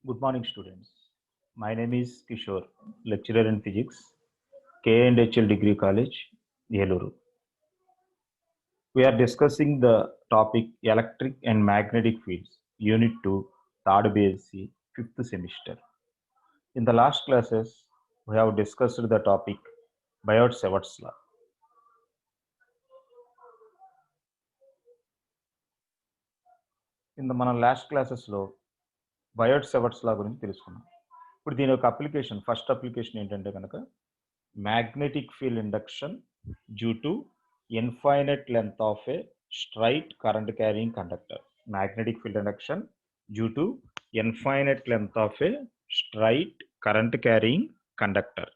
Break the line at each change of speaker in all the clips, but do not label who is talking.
Good morning, students. My name is Kishore, lecturer in physics, K&HL Degree College, Yeluru. We are discussing the topic Electric and Magnetic Fields, UNIT-2, 3rd BSC, 5th semester. In the last classes, we have discussed the topic Biot-Savart's law. In the మన last క్లాసెస్లో బయోట్-సావర్ట్స్ లా గురించి తెలుసుకున్నాం. ఇప్పుడు దీని యొక్క application, first application ఏంటంటే కనుక magnetic field induction due to infinite length of a straight current carrying conductor. Magnetic field induction due to infinite length of a straight current carrying conductor.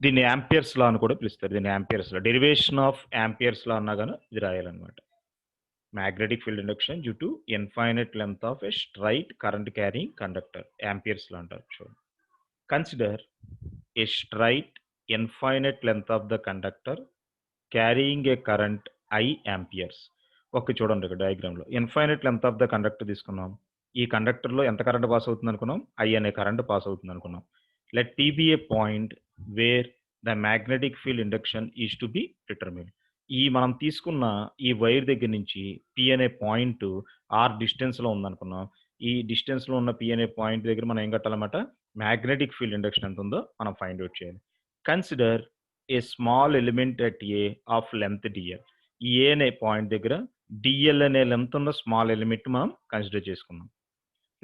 దీన్ని యాంపియర్స్ లా అని కూడా పిలుస్తారు. దీన్ని Ampere's law, derivation of Ampere's law అన్నా కానీ ఇది రాయాలన్నమాట. Magnetic field induction due to infinite length of a straight current carrying conductor, Ampere's law అంటారు. చూడండి, consider a straight infinite length of the conductor carrying a current I amperes. Okay, చూడండి ఇక్కడ డయాగ్రామ్లో infinite length of the conductor తీసుకున్నాం. ఈ కండక్టర్లో ఎంత current pass అవుతుంది అనుకున్నాం? I అనే కరెంట్ పాస్ అవుతుంది అనుకున్నాం. Let P be a point where the magnetic field induction is to be determined. ఈ మనం తీసుకున్న ఈ వైర్ దగ్గర నుంచి P అనే పాయింట్ R డిస్టెన్స్లో ఉందనుకున్నాం. ఈ డిస్టెన్స్లో ఉన్న P అనే పాయింట్ దగ్గర మనం ఏం కట్టాలన్నమాట? మ్యాగ్నెటిక్ ఫీల్డ్ ఇండక్షన్ ఎంత ఉందో మనం ఫైండ్ అవుట్ చేయాలి. Consider a small element at a of length DL. ఈ ఏ అనే పాయింట్ దగ్గర డిఎల్ అనే లెంత్ ఉన్న స్మాల్ ఎలిమెంట్ మనం కన్సిడర్ చేసుకున్నాం.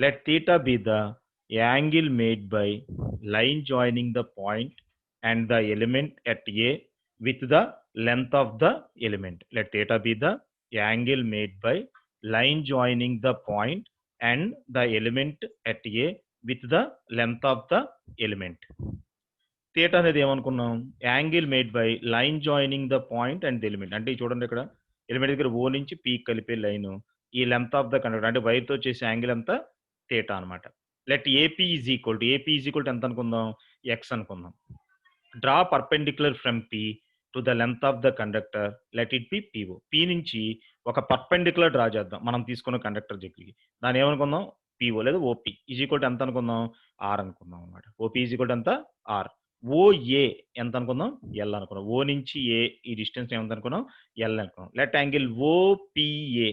Let theta be the angle made by line joining the point and the element at a with the length of the element. Let theta be the angle made by line joining the point and the element at a with the length of the element. Theta అనేది ఏమనుకున్నాం? Angle made by line joining the point and the element. అంటే చూడండి, ఇక్కడ element దగ్గర ఓ నుంచి P కలిపే line, ఈ length of the conductor అంటే వైర్తో చేసే యాంగిల్ అంతా థీటా అనమాట. Let AP is equal to ఎంత అనుకుందాం? ఎక్స్ అనుకుందాం. Draw perpendicular from P to the length of the conductor, let it be PO. P నుంచి ఒక పర్పెండిక్యులర్ డ్రా చేద్దాం మనం తీసుకున్న కండక్టర్ దగ్గరికి. దాన్ని ఏమనుకుందాం? పిఓ లేదా ఓపీ ఈజ్ ఈక్వల్ టు ఎంత అనుకుందాం? ఆర్ అనుకుందాం అనమాట. ఓపీ ఈజ్ ఈక్వల్ టు ఎంత? ఆర్. ఓఏ ఎంత అనుకుందాం? ఎల్ అనుకున్నాం. ఓ నుంచి ఏ ఈ డిస్టెన్స్ ఏమంత అనుకున్నాం? ఎల్ అనుకున్నాం. లెట్ యాంగిల్ ఓపిఏ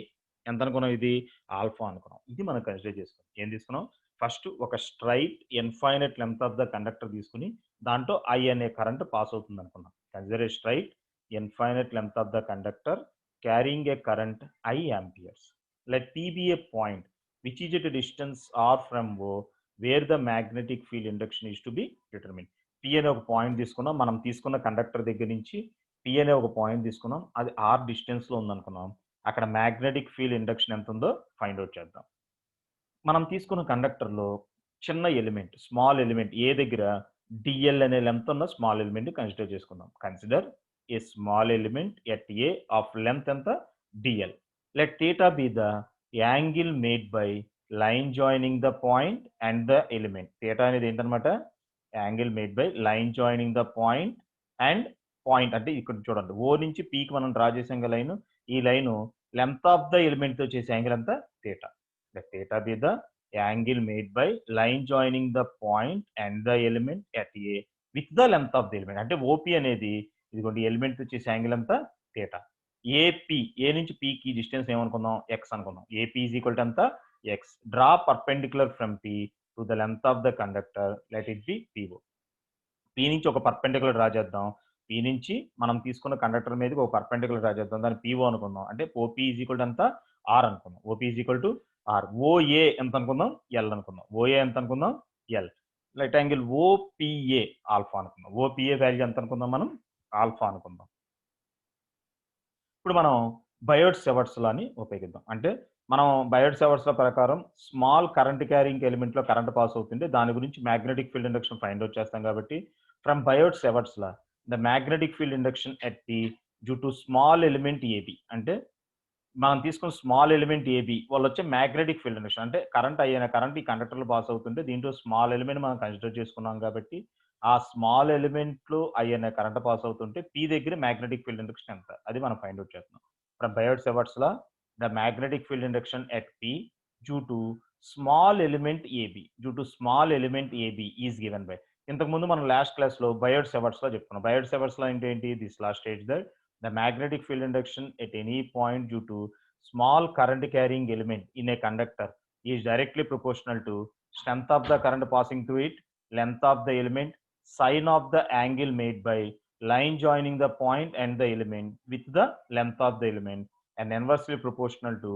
ఎంత అనుకున్నాం? ఇది ఆల్ఫా అనుకున్నాం. ఇది మనం కన్సిడర్ చేసుకున్నాం. ఏం తీసుకున్నాం? ఫస్ట్ ఒక straight infinite length of the conductor తీసుకుని దాంట్లో ఐ అనే కరెంట్ పాస్ అవుతుంది అనుకున్నాం. Consider a straight infinite length of the conductor carrying a current I amperes. Let P be a point which is at a distance R from O where the magnetic field induction is to be determined. P అనే ఒక point తీసుకున్నాం. మనం తీసుకున్న conductor దగ్గర నుంచి P అనే ఒక point తీసుకున్నాం. అది R డిస్టెన్స్లో ఉందనుకున్నాం. అక్కడ మ్యాగ్నెటిక్ ఫీల్డ్ ఇండక్షన్ ఎంత ఉందో ఫైండ్ అవుట్ చేద్దాం. మనం తీసుకున్న కండక్టర్లో చిన్న ఎలిమెంట్, స్మాల్ ఎలిమెంట్ ఏ దగ్గర డిఎల్ అనే లెంత్ ఉన్న స్మాల్ ఎలిమెంట్ కన్సిడర్ చేసుకుందాం. Consider a small element at A of length anta dl. Let theta be the angle made by line joining the point and the element. Theta అనేది ఏంటన్నమాట? Angle made by line joining the point and point అంటే ఇక్కడ చూడండి, ఓ నుంచి పీకి మనం draw చేసాం line. ఈ line length of the element తో చేసే యాంగిల్ అంతా theta. Theta be the angle made by line joining the point and the element at a with the length of the element. అంటే ఓపీ అనేది ఇదిగోండి element వచ్చేసి angle అంతా theta. AP ఏ నుంచి పీకి డిస్టెన్స్ ఏమనుకుందాం? ఎక్స్ అనుకుందాం. ఏపీ ఈజ్ ఈక్వల్ టు అంతా X. Draw perpendicular from P to the length of the conductor, let it be PO. P నుంచి ఒక పర్పెండిక్యులర్ డ్రా చేద్దాం. పీ నుంచి మనం తీసుకున్న కండక్టర్ మీదకి ఒక పర్పెండిక్యులర్ డ్రా చేద్దాం. దాన్ని పిఓ అనుకుందాం. అంటే ఓపీ ఈజ్ ఈక్వల్ టు అంతా ఆర్ అనుకుందాం. OP is equal to R. OA ఎంత అనుకుందాం? ఎల్ అనుకుందాం. ఓఏ ఎంత అనుకుందాం? L. Let angle OPA alpha అనుకుందాం. ఓపిఏ వాల్యూ ఎంత అనుకుందాం మనం? ఆల్ఫా అనుకుందాం. ఇప్పుడు మనం బయోట్-సావర్ట్స్ లాని ఉపయోగిద్దాం. అంటే మనం బయోట్-సావర్ట్స్ లా ప్రకారం స్మాల్ కరెంట్ క్యారింగ్ ఎలిమెంట్ లో కరెంట్ పాస్ అవుతుంది. దాని గురించి magnetic field induction find out చేస్తాం. కాబట్టి from Biot Savart's law the magnetic field induction at P due to small element AB. అంటే మనం తీసుకున్న స్మాల్ ఎలిమెంట్ ఏబి వాళ్ళు వచ్చే మ్యాగ్నెటిక్ ఫీల్డ్ ఇండక్షన్ అంటే కరెంట్ అయిన కరెంట్ ఈ కండక్టర్లో పాస్ అవుతుంటే దీంట్లో స్మాల్ ఎలిమెంట్ మనం కన్సిడర్ చేసుకున్నాం. కాబట్టి ఆ స్మాల్ ఎలిమెంట్లు అయ్యనే కరెంట్ పాస్ అవుతుంటే పీ దగ్గర మ్యాగ్నెటిక్ ఫీల్డ్ ఇండక్షన్ ఎంత, అది మనం ఫైండ్ అవుట్ చేస్తున్నాం. From Biot Savart's law the magnetic field induction at P due to small element AB due to small element AB is given by. ఇంతకుముందు మనం లాస్ట్ క్లాస్లో బయోట్ సెవర్ట్స్లో చెప్పుకున్నాం. బయోట్ సెవర్ట్స్లో ఏంటి this last stage that the magnetic field induction at any point due to small current carrying element in a conductor is directly proportional to strength of the current passing to it, length of the element, sine of the angle made by line joining the point and the element with the length of the element, and inversely proportional to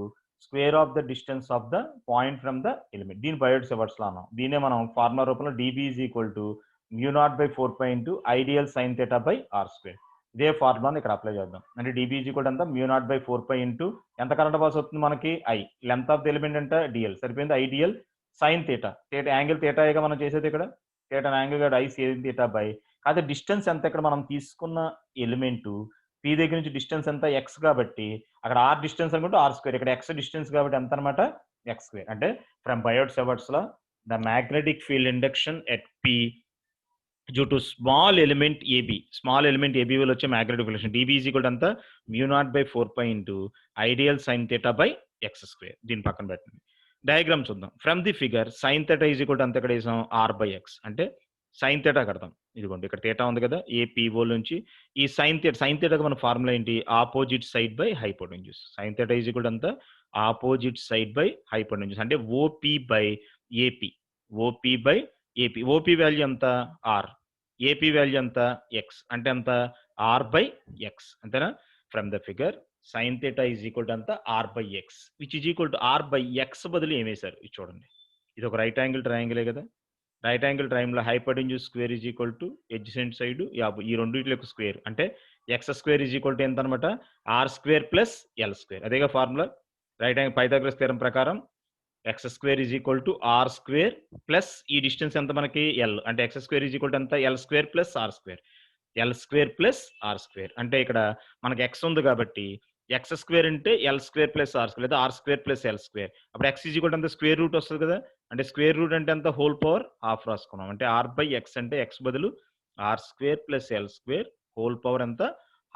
square of the distance of the point from the element. దీని బయోట్ Savart's లో అన్నాం. దీనే మనం formula రూపంలో dB is equal to mu naught by 4 pi into ideal sin theta by r square. ఇదే ఫార్ములాని ఇక్కడ apply చేద్దాం. అంటే dB is equal to ఎంత mu naught by 4 pi into ఎంత కరెంట్ పాస్ అవుతుంది మనకి I, length of the element అంటే dl సరిపోయింది. I dl sine theta, theta angle థీటాగా మనం చేసేది ఇక్కడ థీటా యాంగిల్ కూడా ఐ సైన్ థీటా బై. కాకపోతే డిస్టెన్స్ ఎంత ఇక్కడ మనం తీసుకున్న ఎలిమెంట్ పీ దగ్గర నుంచి డిస్టెన్స్ ఎంత ఎక్స్ కాబట్టి అక్కడ ఆర్ డిస్టెన్స్ అనుకుంటే ఆర్ స్క్వేర్, ఇక్కడ ఎక్స్ డిస్టెన్స్ కాబట్టి ఎంత అనమాట ఎక్స్ స్క్వేర్. అంటే ఫ్రమ్ బయోట్ సెవర్ట్స్ లో the magnetic field induction at P due to small element AB, small element AB వల్ల వచ్చే magnetic field induction dB is equal to అంతా mu naught by 4 pi into ideal sine theta by X square. దీని పక్కన పెట్టండి. Diagram చూద్దాం. From the figure sine theta is equal to అంత ఇక్కడ వేసాం ఆర్ బై ఎక్స్, అంటే సైన్ థీటా కడతాం. ఇదిగోండి ఇక్కడ థీటా ఉంది కదా, ఏపీఓ నుంచి ఈ సైన్ థీటాకి మన ఫార్ములా ఏంటి opposite side by hypotenuse. Sine theta is equal to అంత ఆపోజిట్ సైడ్ బై హైపోటెన్యూస్, అంటే OP by AP, OP by AP. OP value ఎంత ఆర్, ఏపీ వాల్యూ ఎంత ఎక్స్, అంటే ఎంత ఆర్ బై ఎక్స్, అంతేనా. From the figure sine theta is equal to అంత R by X which is equal to R by X బదులు ఏం వేశారు ఇది చూడండి. ఇది ఒక రైట్ యాంగిల్ ట్రయాంగిలే కదా. Right angle triangle hypotenuse square is equal to adjacent side ఈ రెండింటికి స్క్వేర్, అంటే X square is equal to ఎంత అనమాట R square plus L square. అదేగా formula right angle Pythagoras theorem ప్రకారం X square is equal to R square plus ఈ distance ఎంత మనకి ఎల్, అంటే X square is equal to ఎంత L square plus R square, L square plus R square. అంటే ఇక్కడ మనకి ఎక్స్ ఉంది కాబట్టి ఎక్స్ స్క్వేర్ అంటే L square plus R square లేదా R square plus L square. అప్పుడు ఎక్స్ ఈజ్ ఈక్వల్ టు అంత స్క్వేర్ రూట్ వస్తుంది కదా, అంటే స్క్వేర్ రూట్ అంటే అంత హోల్ పవర్ హాఫ్ రాసుకున్నాం. అంటే ఆర్ బై ఎక్స్ అంటే ఎక్స్ బదులు R square plus L square whole power ఎంత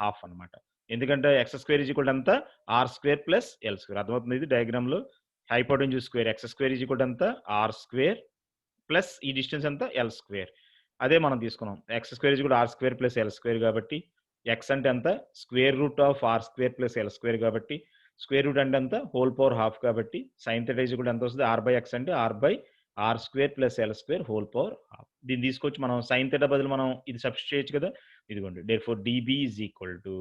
హాఫ్ అనమాట. ఎందుకంటే X square is equal to అంత R square plus L square. అర్థమవుతుంది ఇది డయాగ్రామ్ లో. Hypotenuse square X square is equal to అంత ఆర్ స్క్వేర్ ప్లస్ ఈ డిస్టెన్స్ ఎంత ఎల్ స్క్వేర్. అదే మనం తీసుకున్నాం X square is equal to R square plus L square కాబట్టి ఎక్స్ అంటే ఎంత square root of R square plus L square కాబట్టి స్క్వేర్ రూట్ అంటే ఎంత హోల్ పవర్ హాఫ్ కాబట్టి sine theta is equal to ఎంత వస్తుంది ఆర్ బై ఎక్స్ అంటే R by R square plus L square whole power half. దీన్ని తీసుకొచ్చి మనం సైన్ థీటా బదులు మనం ఇది సబ్స్టిట్యూట్ చేయొచ్చు కదా. ఇదిగోండి therefore dB is equal to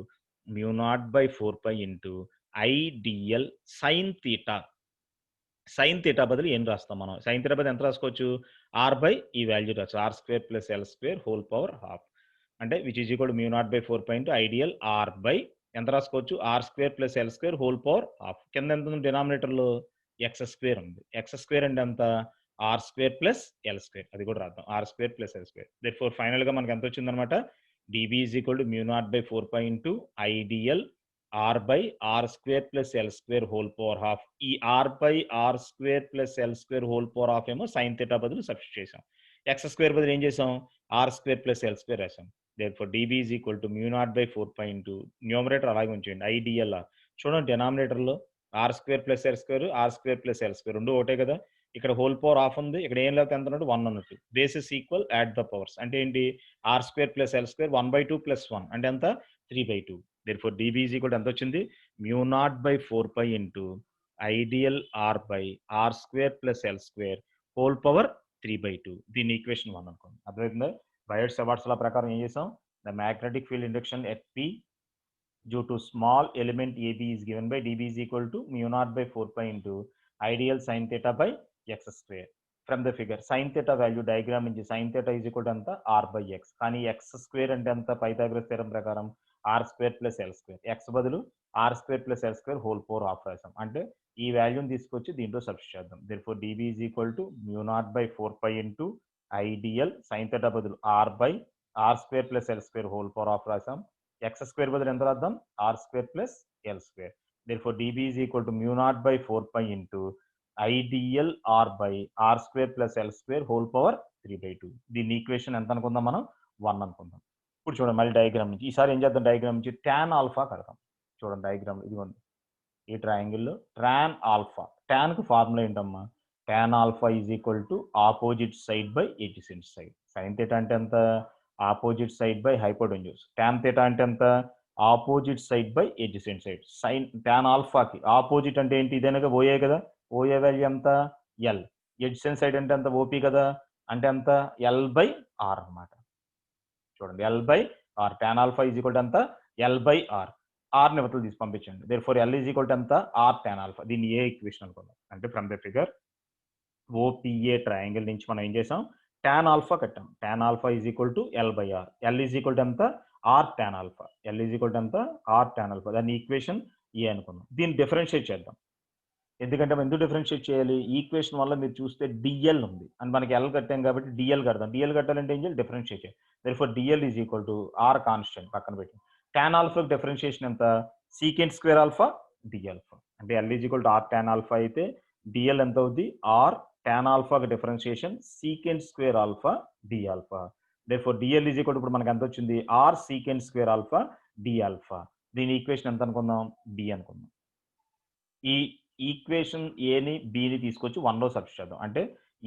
mu naught by 4 pi into ideal sine theta. Sine theta బదులు ఏం రాస్తాం మనం, సైన్ థీటా బదులు ఎంత రాసుకోవచ్చు ఆర్ బై ఈ వాల్యూ రాచ్చు R square plus L square whole power half, అంటే which is equal to mu naught by 4 pi into ideal R by ఎంత రాసుకోవచ్చు R square plus L square whole power half. కింద ఎంత ఉంది డినామినేటర్లో X square ఉంది, X square అంటే ఎంత R square plus L square, అది కూడా రాద్దాం R square plus L square. Therefore final గా మనకి ఎంత వచ్చింది అనమాట dB is equal to mu naught by 4 pi into ideal R by R square plus L square whole power half. ఈ R by R square plus L square whole power half ఏమో sine theta బదులు substitute చేసాం, X square బదులు ఏం చేసాం are square plus L square రాసాం. Therefore dB is equal to mu naught by 4 pi into numerator అలాగే ఉంచండి I D L R. చూడండి డినామినేటర్లో R square plus L square R square plus L square రెండు ఒకటే కదా. ఇక్కడ హోల్ పవర్ హాఫ్ ఉంది, ఇక్కడ ఏం లేకపోతే ఎంత ఉన్నట్టు 1 అన్నట్టు. Bases equal add the powers అంటే ఏంటి R square plus L square 1/2 plus 1 అంటే ఎంత 3/2. దేర్ఫోర్ dB ఈజ్ ఈక్వల్ ఎంత వచ్చింది mu naught by 4 pi into ideal R by R square plus L square whole power 3/2. దీని ఈక్వేషన్ 1 అనుకోండి. అర్థమవుతుందా. బయోట్ సెవర్ట్స్ లా ప్రకారం ఏం చేసాం the magnetic field induction at P due to small element AB is given by dB is equal to mu naught by 4 pi into ideal sin theta by x square. From the figure sin theta value diagram నుంచి sin theta is equal to అంత r by x, కానీ x square అంటే అంత Pythagoras theorem ప్రకారం r square plus l square, x బదులు r square plus l square whole power half రాసాం. అంటే ఈ వాల్యూని తీసుకొచ్చి దీంట్లో సబ్స్టిట్యూట్ చేద్దాం. therefore dB is equal to mu naught by 4 pi into ideal sin theta బదులు r by r square plus l square whole power half రాసాం. x square బదులు ఎంత రాద్దాం r square plus l square. therefore dB is equal to mu naught by 4 pi into ideal R by R square plus L square whole power 3/2. దీని equation ఎంత అనుకుందాం మనం 1 అనుకుందాం. ఇప్పుడు చూడండి మళ్ళీ డయాగ్రామ్ నుంచి ఈసారి ఏం చేద్దాం డయాగ్రామ్ నుంచి tan ఆల్ఫా కడతాం. చూడండి డయాగ్రామ్ ఇదిగోండి ఈ ట్రయాంగిల్లో tan ఆల్ఫా, tan కు ఫార్ములా ఏంటమ్మా tan alpha is equal to opposite side by adjacent side. Sin theta అంటే ఎంత, opposite side by hypotenuse. Tan theta అంటే ఎంత, opposite side by adjacent side. Sin tan alpha కి opposite అంటే ఏంటి, ఇదేనగా OA కదా, ఓఏ వాల్యూ ఎంత ఎల్, adjacent side అంటే ఎంత ఓపీ కదా, అంటే ఎంత ఎల్ బై ఆర్ అన్నమాట. చూడండి L by R, tan alpha is equal to ఎంత ఎల్ బై ఆర్, ఆర్ ని అవతల తీసి పంపించండి. therefore L is equal to ఎంత ఆర్ tan alpha. దీన్ని ఏ ఈక్వేషన్ అనుకుందాం అంటే from the figure OPA triangle నుంచి మనం ఏం చేసాం, tan alpha కట్టాం. tan alpha is equal to L by R, L is equal to ఎంత R tan alpha, L is equal to ఎంత ఆర్ tan alpha. దాన్ని ఈక్వేషన్ ఏ అనుకుందాం. దీన్ని డిఫరెన్షియేట్ చేద్దాం. ఎందుకంటే మనం ఎందుకు డిఫరెన్షియేట్ చేయాలి, ఈక్వేషన్ వల్ల మీరు చూస్తే డిఎల్ ఉంది అండ్ మనకి ఎల్ కట్టాం కాబట్టి డిఎల్ కడదాం. డిఎల్ కట్టాలంటే ఏం చేయాలి, డిఫరెన్షియేట్ చేయాలి. therefore D L is equal to R constant పక్కన పెట్టి tan alpha డిఫరెన్షియేషన్ ఎంత secant square alpha D alpha, అంటే L is equal to R tan alpha అయితే డిఎల్ ఎంత అవుద్ది R tan alpha differentiation secant square alpha D alpha. therefore D L is equal to ఇప్పుడు మనకి ఎంత వచ్చింది R secant square alpha D alpha. దీని equation ఎంత అనుకుందాం, బి అనుకుందాం. ఈ ఈక్వేషన్ ఏని బిని తీసుకొచ్చి 1లో సబ్స్టిట్యూట్ చేద్దాం. అంటే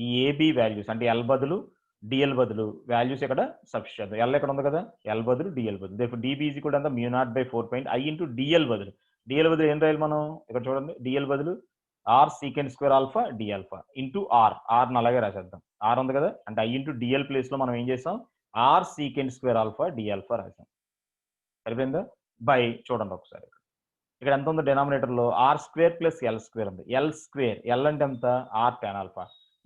ఈ ఏబి వాల్యూస్ అంటే ఎల్ బదులు డిఎల్ బదులు వాల్యూస్ ఇక్కడ సబ్స్టిట్యూట్ చేద్దాం. ఎల్ ఎక్కడ ఉంది కదా, ఎల్ బదులు డిఎల్ బదులు. therefore D B is equal to μ0/4 I into D L బదులు, డిఎల్ బదులు ఏం రాయాలి మనం ఇక్కడ చూడండి, డిఎల్ బదులు R secant square alpha D alpha into R, ఆర్ని అలాగే రాసేద్దాం. ఆర్ ఉంది కదా, అంటే ఐ ఇంటూ డిఎల్ ప్లేస్ లో మనం ఏం చేసాం R secant square alpha D alpha రాసాం. సరిపోయిందా, బై చూడండి ఒకసారి ఇక్కడ ఎంత ఉంది డినామినేటర్లో R square plus L square ఉంది. ఎల్ స్క్వేర్, ఎల్ అంటే ఎంత R tan alpha,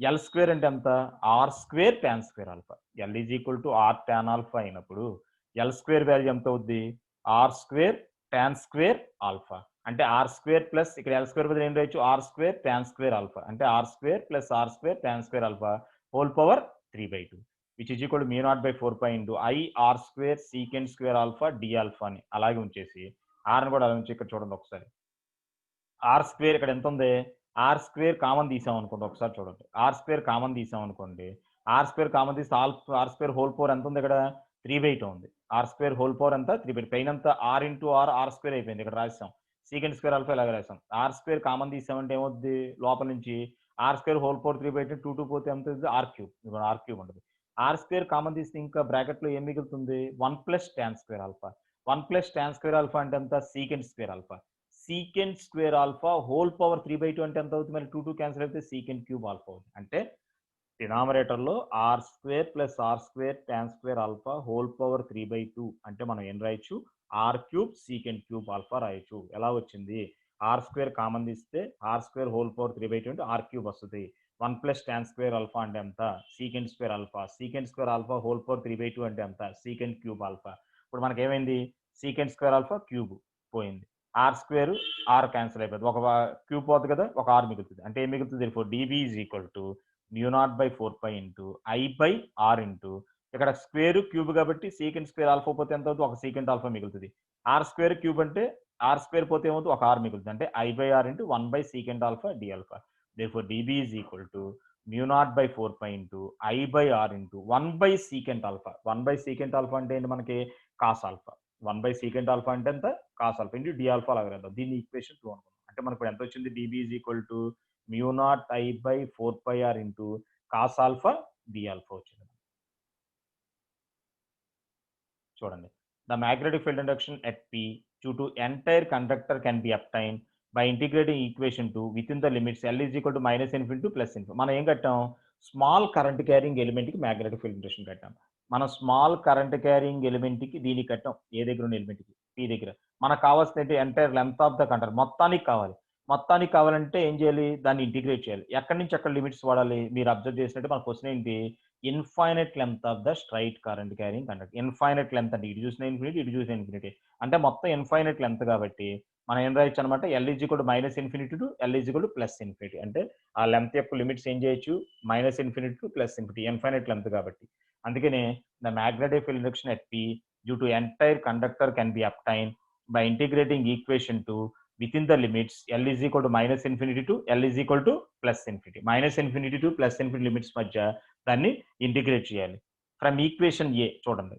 L square అంటే ఎంత R square tan square alpha. L is equal to R tan alpha అయినప్పుడు ఎల్ స్క్వేర్ వాల్యూ ఎంత అవుద్ది R square tan square alpha. అంటే R square plus ఇక్కడ L square బదులు ఏం రాయొచ్చు are square tan square alpha, అంటే R square plus R square tan square alpha whole power 3/2 which is equal to μ0/4 into I R square secant square alpha D alpha అని అలాగే ఉంచేసి ఆర్ని కూడా అలా ఉంచి ఇక్కడ చూడండి ఒకసారి ఆర్ స్క్వేర్ ఇక్కడ ఎంత ఉంది ఆర్ స్క్వేర్ కామన్ తీసాం అనుకోండి, ఒకసారి చూడండి ఆర్ స్క్వేర్ కామన్ తీసాం అనుకోండి, ఆర్ స్క్వేర్ కామన్ తీస్తే ఆర్ స్క్వేర్ హోల్ పవర్ ఎంత ఉంది ఇక్కడ 3/2 ఉంది. ఆర్ స్క్వేర్ హోల్ పవర్ ఎంత 3/2 పైన అంతా ఆర్ ఇంటూ ఆర్ స్క్వేర్ అయిపోయింది ఇక్కడ రాసాం. సీకెంట్ స్క్వేర్ ఆల్ఫా ఇలాగ రాసాం. ఆర్ స్క్వేర్ కామన్ తీసామంటే ఏమవుద్ది లోపల నుంచి ఆర్ స్క్వేర్ హోల్ పవర్ 3/2 2 పోతే ఎంత ఆర్ క్యూబ్, ఆర్ క్యూబ్ ఉంటుంది. ఆర్ స్క్వేర్ కామన్ తీస్తే ఇంకా బ్రాకెట్ లో ఏం మిగులుతుంది 1 plus tan square alpha. 1 plus tan square alpha అంటే ఎంత secant square alpha. Secant square alpha whole power 3/2 అంటే ఎంత అవుతుంది, మరి 2 క్యాన్సిల్ అయితే సీకెంట్ క్యూబ్ ఆల్ఫా అవుతుంది. అంటే డినామినేటర్లో R square plus R square tan square alpha whole power 3/2 అంటే మనం ఏం రాయొచ్చు R cube secant cube alpha రాయొచ్చు. ఎలా వచ్చింది ఆర్ స్క్వేర్ కామన్ తీస్తే ఆర్ స్క్వేర్ హోల్ పవర్ 3/2 అంటే ఆర్ క్యూబ్ వస్తుంది. 1 ప్లస్ tan స్క్వేర్ ఆల్ఫా అంటే ఎంత secant square alpha. Secant square alpha whole power 3/2 అంటే ఎంత సీకెంట్ క్యూబ్ ఆల్ఫా. ఇప్పుడు మనకి ఏమైంది సీకెంట్ స్క్వేర్ ఆల్ఫా క్యూబ్ పోయింది, ఆర్ స్క్వేర్ ఆర్ క్యాన్సిల్ అయిపోతుంది, ఒక క్యూబ్ పోతుంది కదా ఒక ఆర్ మిగులుతుంది. అంటే ఏం మిగులుతుంది D B is equal to μ0/4 into I by R into ఇక్కడ స్క్వేర్ క్యూబ్ కాబట్టి సీకెంట్ స్క్వేర్ ఆల్ఫా పోతే ఎంత అవుతుంది ఒక సీకెంట్ ఆల్ఫా మిగులుతుంది. ఆర్ స్క్వేర్ క్యూబ్ అంటే ఆర్ స్క్వేర్ పోతే ఏమవుతుంది ఒక ఆర్ మిగులుతుంది, అంటే I by R into 1 by secant alpha D alpha. therefore db is equal to μ0/4 into I by R into 1 by secant alpha. 1 by secant alpha అంటే ఏంటి మనకి cos alpha. 1 by secant alpha అంటే ఎంత cos alpha into d alpha లాగా రాద్దాం. దీన్ని equation 2 అనుకుందాం. అంటే మనకు ఎంత వచ్చింది db is equal to μ0I/4πr into cos alpha D alpha వచ్చింది. చూడండి the magnetic field induction at P due to entire conductor can be obtained by integrating equation 2 within the limits L is equal to -infinity to +infinity. మనం ఏం కట్టాం small current carrying element కి magnetic field induction కట్టాం. మనం small current carrying element కి దీనికి కట్టాం ఏ దగ్గర ఉన్న ఎలిమెంట్ కి P దగ్గర. మనకు కావాల్సిన entire length of the conductor మొత్తానికి కావాలి. మొత్తానికి కావాలంటే ఏం చేయాలి దాన్ని ఇంటిగ్రేట్ చేయాలి. ఎక్కడి నుంచి అక్కడ లిమిట్స్ వాడాలి మీరు అబ్జర్వ్ చేసినట్టు మన క్వశ్చన్ ఏంటి infinite length of the straight current carrying conductor. Infinite length అంటే ఇటు చూసిన ఇన్ఫినిటీ ఇటు చూసిన ఇన్ఫినిటీ అంటే మొత్తం ఇన్ఫైనైట్ లెంత్ కాబట్టి మనం ఏం రాయొచ్చు అనమాట L is equal to -infinity to L is equal to +infinity. అంటే ఆ లెంత్ యొక్క లిమిట్స్ ఏం చేయొచ్చు -infinity to +infinity infinite length కాబట్టి. అందుకనే the magnetic field induction at P due to entire conductor can be obtain by integrating equation 2 within the limits L is equal to -infinity to L is equal to +infinity. -infinity to +infinity limits మధ్య దాన్ని integrate చేయాలి. From equation ఏ చూడండి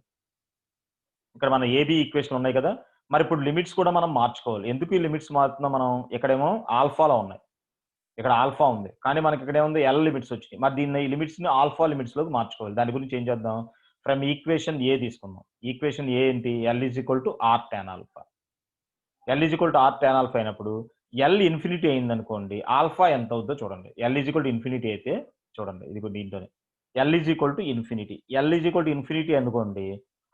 ఇక్కడ మన AB equation ఉన్నాయి కదా, మరి ఇప్పుడు లిమిట్స్ కూడా మనం మార్చుకోవాలి. ఎందుకు ఈ లిమిట్స్ మారుతున్నాం మనం ఇక్కడేమో ఆల్ఫాలో ఉన్నాయి ఇక్కడ ఆల్ఫా ఉంది, కానీ మనకి ఇక్కడ ఏముంది ఎల్ లిమిట్స్ వచ్చినాయి. మరి దీన్ని ఈ లిమిట్స్ని ఆల్ఫా లిమిట్స్లోకి మార్చుకోవాలి. దాని గురించి ఏం చేద్దాం, ఫ్రమ్ ఈక్వేషన్ ఏ తీసుకుందాం. ఈక్వేషన్ ఏ ఏంటి, L is equal to R tan alpha. L is equal to R tan alpha అయినప్పుడు ఎల్ ఇన్ఫినిటీ అయింది అనుకోండి, ఆల్ఫా ఎంత అవుద్దో చూడండి. L is equal to infinity అయితే చూడండి, ఇది దీంట్లోనే L is equal to infinity. L is equal to infinity అనుకోండి,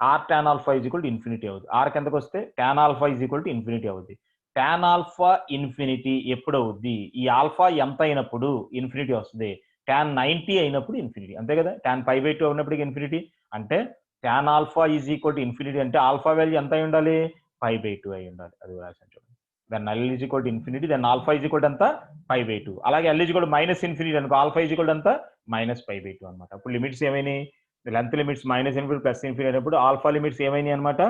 R tan alpha is equal to infinity అవుతుంది. ఆర్కి ఎంతకు వస్తే tan alpha is equal to infinity అవుద్ది. టాన్ ఆల్ఫా ఇన్ఫినిటీ ఎప్పుడు అవుద్ది, ఈ ఆల్ఫా ఎంత అయినప్పుడు ఇన్ఫినిటీ వస్తుంది, టాన్ 90 అయినప్పుడు ఇన్ఫినిటీ, అంతే కదా. టాన్ పై బై 2 ఉన్నప్పటికీ ఇన్ఫినిటీ అంటే tan alpha is equal to infinity అంటే ఆల్ఫా వాల్యూ ఎంత అయి ఉండాలి, పై బై 2 అయి ఉండాలి. అది రాసాను చూడండి. Then L is equal to infinity, then alpha is equal to ఎంత, పై బై 2. అలాగే L is equal to minus infinity అనుకో, ఆల్ఫా ఈజ్ ఈక్వల్ టు ఎంత, మైనస్ పై బై 2 అనమాట. అప్పుడు లిమిట్స్ ఏమైనాయి, length limits minus infinity plus infinity అయినప్పుడు alpha limits ఏమైనాయి అనమాట,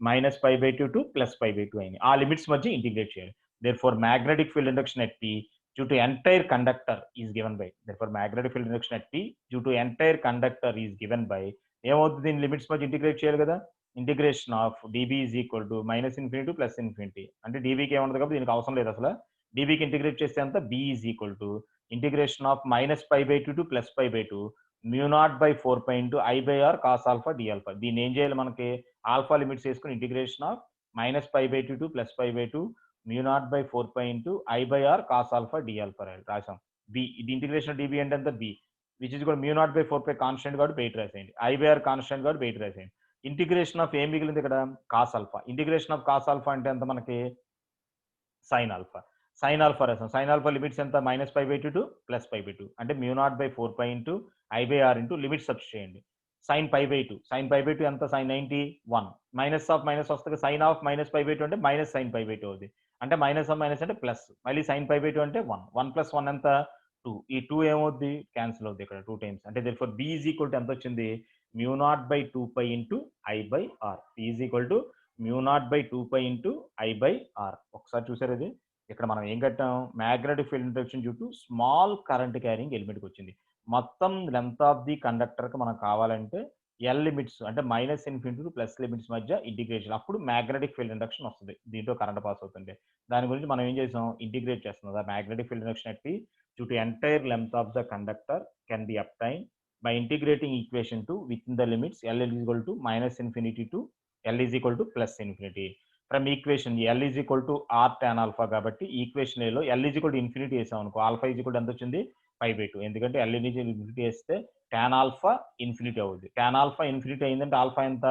minus pi by 2 to plus pi by 2 అయినాయి. ఆ లిమిట్స్ మధ్య ఇంటిగ్రేట్ చేయాలి. Therefore magnetic field induction at P due to entire conductor is given by, therefore magnetic field induction at P due to entire conductor is given by ఏమవుతుంది, దీని limits మధ్య integrate చేయాలి కదా. Integration of dB is equal to minus infinity to plus infinity, అంటే dBకి ఏముండదు కాబట్టి దీనికి అవసరం లేదు అసలు. dBకి ఇంటిగ్రేట్ చేస్తే అంత B is equal to integration of minus pi by 2 to plus pi by 2 mu naught by 4 pi into I by R cos alpha D alpha. దీన్ని ఏం చేయాలి, మనకి ఆల్ఫా లిమిట్స్ వేసుకుని integration of minus pi by 2 to plus pi by 2 mu naught by 4 pi into I by R cos alpha D alpha రాసాం. B ఇది integration dB అంటే ఎంత, B which is కూడా mu naught by 4 pi constant కాబట్టి బయట రాసేయండి, I by R constant కాబట్టి బయట రాసేయండి. ఇంటిగ్రేషన్ ఆఫ్ ఏం మిగిలింది ఇక్కడ, cos alpha. Integration of cos alpha అంటే ఎంత మనకి, సైన్ ఆల్ఫా. సైన్ ఆల్ఫా రాసాం. సైన్ ఆల్ఫా లిమిట్స్ ఎంత, minus pi by 2 to plus pi by 2 అంటే mu naught by 4 pi into I by R into limit subs చేయండి. Sine pi by 2, sign pi by 2 ఎంత, sine 90 1 minus of minus వస్తుంది, sine of minus pi by 2 అంటే minus sine pi by 2 అవుతుంది. అంటే minus of minus అంటే plus, మళ్ళీ sine pi by 2 అంటే 1, 1 plus 1 ఎంత 2. ఈ 2 ఏమవుద్ది, క్యాన్సిల్ అవుద్ది ఇక్కడ 2 టైమ్స్. అంటే therefore B is equal to ఎంత వచ్చింది, mu naught by 2 pi into I by R. B is equal to mu naught by 2 pi into I by R. ఒకసారి చూసారు ఇది, ఇక్కడ మనం ఏం కట్టాం, magnetic field induction due to small current carrying ఎలిమెంట్కి వచ్చింది. మొత్తం లెంత్ ఆఫ్ ది కండక్టర్కి మనకు కావాలంటే ఎల్ లిమిట్స్ అంటే minus infinity to plus limits మధ్య ఇంటిగ్రేషన్, అప్పుడు మ్యాగ్నెటిక్ ఫీల్డ్ ఇండక్షన్ వస్తుంది. దీంట్లో కరెంట్ పాస్ అవుతుంది. దాని గురించి మనం ఏం చేసాం, ఇంటిగ్రేట్ చేస్తున్నాం. The magnetic field induction at P due to entire length of the conductor can be obtained by integrating equation 2 within the limits L is equal to minus infinity to L is equal to plus infinity. From equation L is equal to R tan alpha కాబట్టి equation ఏలో L is equal to infinity వేసాం అనుకో, alpha is equal ఎంత వచ్చింది, పై by 2. ఎందుకంటే L is infinity వేస్తే tan alpha infinity అవుతుంది. Tan alpha infinity అయిందంటే ఆల్ఫా ఎంత,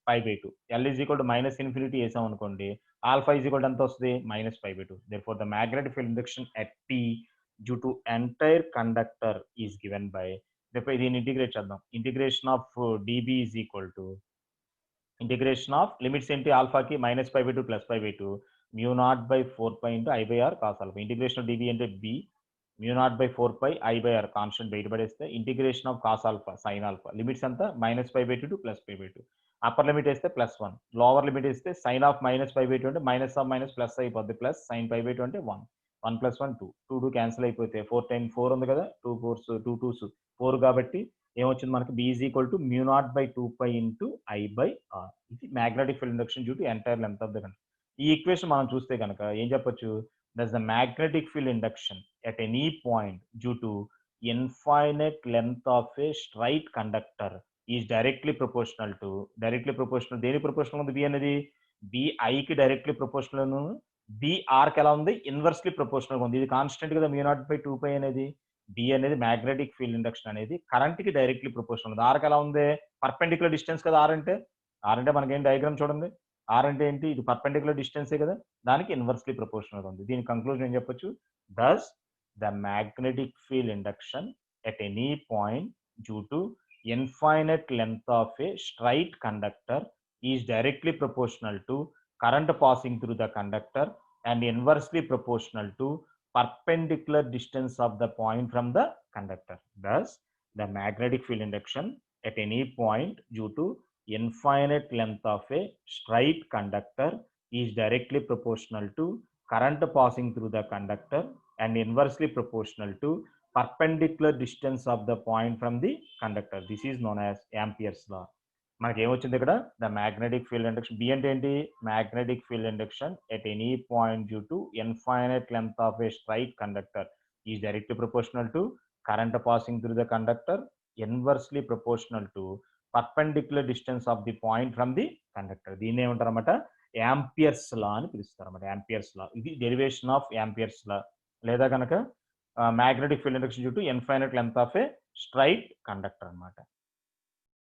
pi by 2. L is equal to minus infinity వేసాం అనుకోండి, ఆల్ఫా ఈజ్ ఈక్వల్ ఎంత వస్తుంది, minus pi by 2. Therefore the magnetic field induction at P due to entire conductor is given by, దీన్ని integrate చేద్దాం. Integration of dB is equal to integration of limits ఏంటి, ఆల్ఫాకి minus pi by 2 plus pi by 2 mu naught by 4 pi into I by R cos alpha. Integration of D B అంటే B mu naught by 4 pi I by R constant బయటపడేస్తే integration of cos alpha sine alpha limits అంతా minus pi by 2 to plus pi by 2. Upper limit వేస్తే plus 1, lower limit వేస్తే sine of minus pi by 2 అంటే minus of minus plus అయిపోద్ది, plus sine pi by 2 అంటే 1, 1 plus 1 2, 2 cancel అయిపోతే 4 time 4 ఉంది కదా, 2 4s 2 2s 4 కాబట్టి ఏమొచ్చింది మనకి, B is equal to mu naught by 2 pi into I by R. ఇది magnetic field induction due to entire length of the conductor. ఈ equation మనం చూస్తే కనుక ఏం చెప్పొచ్చు, that's the magnetic field induction at any point due to infinite length of a straight conductor is directly proportional to, directly proportional దేని proportional ఉంది, B అనేది B ఐకి డైరెక్ట్లీ ప్రపోర్షనల్, బి ఆర్కి ఎలా ఉంది, ఇన్వర్స్లీ ప్రపోర్షనల్ ఉంది. ఇది కాన్స్టెంట్ కదా మ్యూ నాట్ బై 2 పై అనేది. బి అనేది మ్యాగ్నెటిక్ ఫీల్డ్ ఇండక్షన్ అనేది కరెంట్ కి డైరెక్ట్లీ ప్రపోర్షనల్ ఉంది. ఆర్కి ఎలా ఉంది, పర్పెండిక్యులర్ డిస్టెన్స్ కదా ఆర్ అంటే. ఆర్ అంటే మనకి ఏం డయాగ్రామ్ చూడండి, ఆర్ అంటే ఏంటి, ఇది పర్పెండిక్యులర్ డిస్టెన్సే కదా, దానికి ఇన్వర్స్లీ ప్రపోర్షనల్ ఉంది. దీని కంక్లూజన్ ఏం చెప్పొచ్చు, thus the magnetic field induction at any point due to infinite length of a straight conductor is directly proportional to current passing through the conductor and inversely proportional to perpendicular distance of the point from the conductor. Thus, the magnetic field induction at any point due to infinite length of a straight conductor is directly proportional to current passing through the conductor and inversely proportional to perpendicular distance of the point from the conductor. This is known as Ampere's law. మనకి ఏమొచ్చింది ఇక్కడ, the magnetic field induction. B అంటే ఏంటి, magnetic field induction at any point due to infinite length of a straight conductor is directly proportional to current passing through the conductor, inversely proportional to perpendicular distance of the point from the conductor. దీన్ని ఏమంటారు అన్నమాట, amperes law అని పిలుస్తారు అన్నమాట. Amperes లా, ఇది derivation of Ampere's లా. లేదా కనుక magnetic field induction due to infinite length of a straight conductor అన్నమాట.